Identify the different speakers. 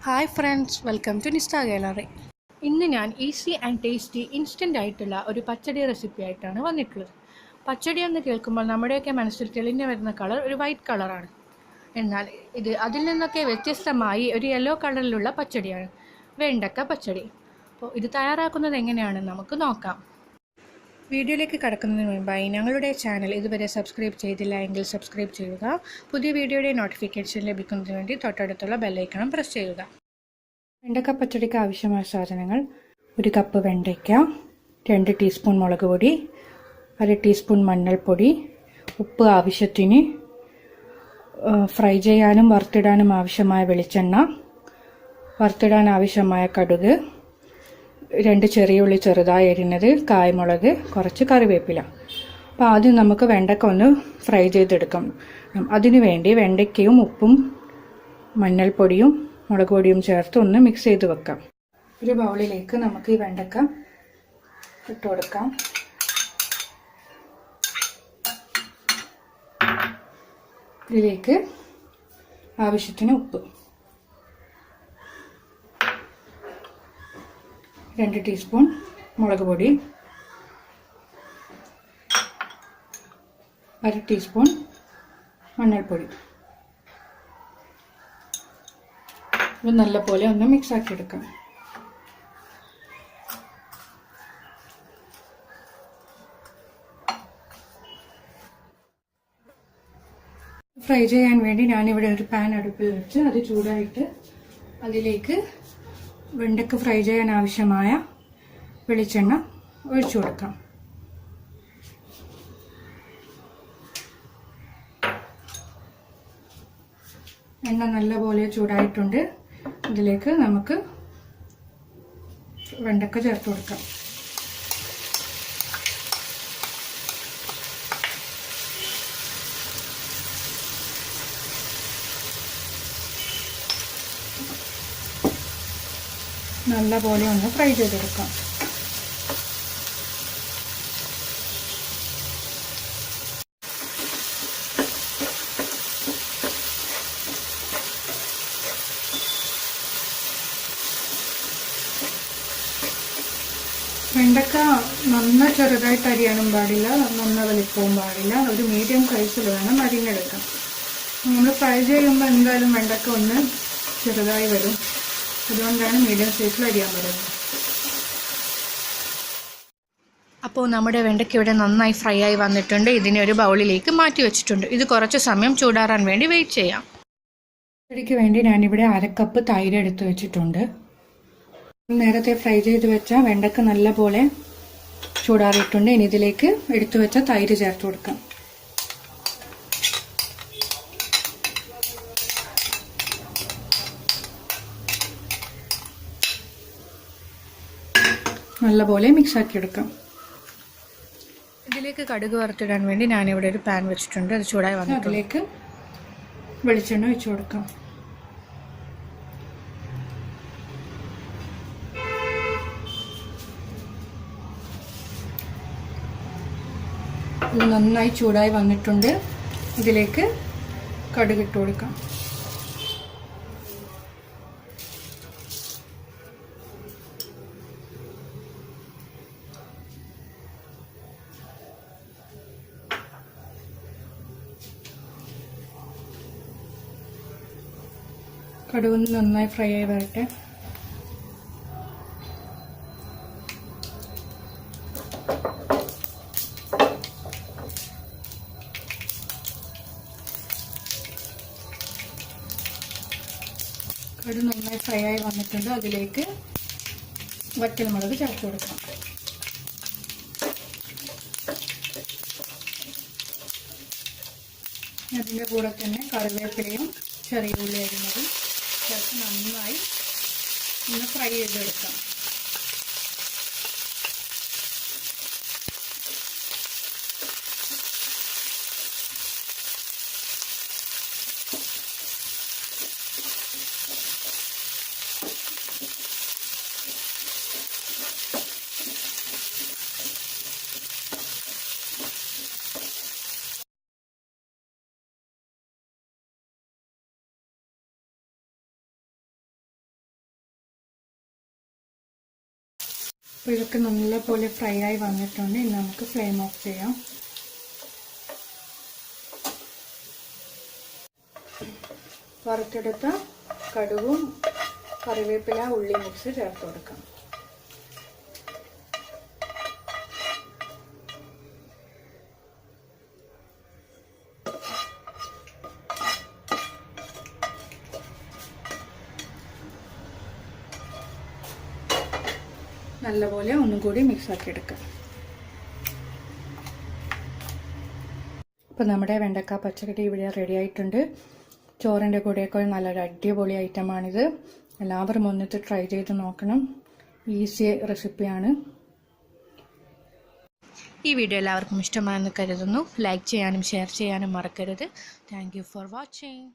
Speaker 1: Hi friends, welcome to നിസ്റ്റാ gallery. ഇന്ന് ഞാൻ ഈസി ആൻഡ് ടേസ്റ്റി ഇൻസ്റ്റൻ്റ് ആയിട്ടുള്ള ഒരു പച്ചടി റെസിപ്പി ആയിട്ടാണ് വന്നിട്ടുള്ളത്. പച്ചടി എന്ന് കേൾക്കുമ്പോൾ നമ്മുടെയൊക്കെ മനസ്സിൽ തെളിഞ്ഞു വരുന്ന കളർ ഒരു വൈറ്റ് കളറാണ്. എന്നാൽ ഇത് അതിൽ നിന്നൊക്കെ വ്യത്യസ്തമായി ഒരു യെല്ലോ കളറിലുള്ള പച്ചടിയാണ്, വെണ്ടക്ക പച്ചടി. അപ്പോൾ ഇത് തയ്യാറാക്കുന്നത് എങ്ങനെയാണെന്ന് നമുക്ക് നോക്കാം. വീഡിയോയിലേക്ക് കടക്കുന്നതിന് മുൻപായി ഞങ്ങളുടെ ചാനൽ ഇതുവരെ സബ്സ്ക്രൈബ് ചെയ്തില്ല എങ്കിൽ സബ്സ്ക്രൈബ് ചെയ്യുക. പുതിയ വീഡിയോയുടെ നോട്ടിഫിക്കേഷൻ ലഭിക്കുന്നതിന് വേണ്ടി തൊട്ടടുത്തുള്ള ബെല്ലൈക്കണം പ്രസ് ചെയ്യുക. വെണ്ടക്ക പച്ചടിക്ക് ആവശ്യമായ സാധനങ്ങൾ: 1 കപ്പ് വെണ്ടയ്ക്ക, 2 ടീസ്പൂൺ മുളക് പൊടി, 1/2 ടീസ്പൂൺ മഞ്ഞൾപ്പൊടി, ഉപ്പ് ആവശ്യത്തിന്, ഫ്രൈ ചെയ്യാനും വറുത്തിടാനും ആവശ്യമായ വെളിച്ചെണ്ണ, വറുത്തിടാൻ ആവശ്യമായ കടുക്, 2 ചെറിയ ഉള്ളി ചെറുതായി അരിഞ്ഞത്, കായ്മുളക്, കുറച്ച് കറിവേപ്പില. അപ്പോൾ ആദ്യം നമുക്ക് വെണ്ടക്ക ഒന്ന് ഫ്രൈ ചെയ്തെടുക്കാം. അതിനുവേണ്ടി വെണ്ടയ്ക്കയും ഉപ്പും മഞ്ഞൾപ്പൊടിയും മുളക് പൊടിയും ചേർത്ത് ഒന്ന് മിക്സ് ചെയ്ത് വെക്കാം. ഒരു ബൗളിലേക്ക് നമുക്ക് ഈ വെണ്ടക്ക ഇട്ട് കൊടുക്കാം. ഇതിലേക്ക് ആവശ്യത്തിന് ഉപ്പ്, 2 ടീസ്പൂൺ മുളക് പൊടി, 1/2 ടീസ്പൂൺ മഞ്ഞൾപ്പൊടി. ഇത് നല്ലപോലെ ഒന്ന് മിക്സ് ആക്കി എടുക്കാം. ഫ്രൈ ചെയ്യാൻ വേണ്ടി ഞാനിവിടെ ഒരു പാൻ അടുപ്പിൽ വെച്ച് അത് ചൂടായിട്ട് അതിലേക്ക് വെണ്ടക്ക ഫ്രൈ ചെയ്യാൻ ആവശ്യമായ വെളിച്ചെണ്ണ ഒഴിച്ചു കൊടുക്കാം. എണ്ണ നല്ലപോലെ ചൂടായിട്ടുണ്ട്. ഇതിലേക്ക് നമുക്ക് വെണ്ടക്ക ചേർത്ത് കൊടുക്കാം. നല്ലപോലെ ഒന്ന് ഫ്രൈ ചെയ്തെടുക്കാം. വെണ്ടക്ക നന്ന ചെറുതായിട്ട് അരിയാനും പാടില്ല, നന്ന വലിപ്പവും പാടില്ല. ഒരു മീഡിയം സൈസിൽ വേണം അരിഞ്ഞെടുക്കാം. നമ്മൾ ഫ്രൈ ചെയ്യുമ്പോൾ എന്തായാലും വെണ്ടക്ക ഒന്ന് ചെറുതായി വരും. അതുകൊണ്ടാണ് മീഡിയം സൈസിൽ അരിയാൻ പറയുന്നത്. അപ്പോൾ നമ്മുടെ വെണ്ടയ്ക്ക ഇവിടെ നന്നായി ഫ്രൈ ആയി വന്നിട്ടുണ്ട്. ഇതിനെ ഒരു ബൗളിലേക്ക് മാറ്റി വെച്ചിട്ടുണ്ട്. ഇത് കുറച്ച് സമയം ചൂടാറാൻ വേണ്ടി വെയിറ്റ് ചെയ്യാം. പച്ചടിക്ക് വേണ്ടി ഞാനിവിടെ 1/2 കപ്പ് തൈര് എടുത്ത് വെച്ചിട്ടുണ്ട്. നേരത്തെ ഫ്രൈ ചെയ്ത് വെച്ച വെണ്ടക്ക നല്ലപോലെ ചൂടാറിയിട്ടുണ്ട്. ഇനി ഇതിലേക്ക് എടുത്തു വെച്ച തൈര് ചേർത്ത് കൊടുക്കാം. നല്ലപോലെ മിക്സ് ആക്കി എടുക്കാം. ഇതിലേക്ക് കടുക് വറുത്തിടാൻ വേണ്ടി ഞാനിവിടെ ഒരു പാൻ വെച്ചിട്ടുണ്ട്. അത് ചൂടായി വന്നു അതിലേക്ക് വെളിച്ചെണ്ണ ഒഴിച്ചു കൊടുക്കാം. ഇത് നന്നായി ചൂടായി വന്നിട്ടുണ്ട്. ഇതിലേക്ക് കടുക് ഇട്ട് കൊടുക്കാം. കടുക് നന്നായി ഫ്രൈ ആയി വരട്ടെ. കടുക് നന്നായി ഫ്രൈ ആയി വന്നിട്ടുണ്ട്. അതിലേക്ക് വറ്റൽമുളക് ചേർത്ത് കൊടുക്കാം. അതിൻ്റെ കൂടെ തന്നെ കറിവേപ്പിലയും ചെറിയ ഉള്ളി അരിഞ്ഞതും ചേർത്ത് നന്നായി ഒന്ന് ഫ്രൈ ചെയ്തെടുക്കാം. അപ്പോൾ ഇതൊക്കെ നല്ലപോലെ ഫ്രൈ ആയി വന്നിട്ടുണ്ട്. ഇനി നമുക്ക് ഫ്ലെയിം ഓഫ് ചെയ്യാം. വറുത്തെടുത്ത കടുകും കറിവേപ്പില ഉള്ളി മിക്സ് ചേർത്ത് കൊടുക്കാം. നല്ലപോലെ ഒന്നും കൂടി മിക്സാക്കി എടുക്കാം. അപ്പോൾ നമ്മുടെ വെണ്ടക്ക പച്ചടി ഇവിടെ റെഡി ആയിട്ടുണ്ട്. ചോറിൻ്റെ കൂടെയൊക്കെ നല്ലൊരു അടിപൊളി ഐറ്റമാണിത്. എല്ലാവരും ഒന്നിട്ട് ട്രൈ ചെയ്ത് നോക്കണം. ഈസി റെസിപ്പിയാണ്. ഈ വീഡിയോ എല്ലാവർക്കും ഇഷ്ടമായെന്ന് കരുതുന്നു. ലൈക്ക് ചെയ്യാനും ഷെയർ ചെയ്യാനും മറക്കരുത്. Thank you for watching.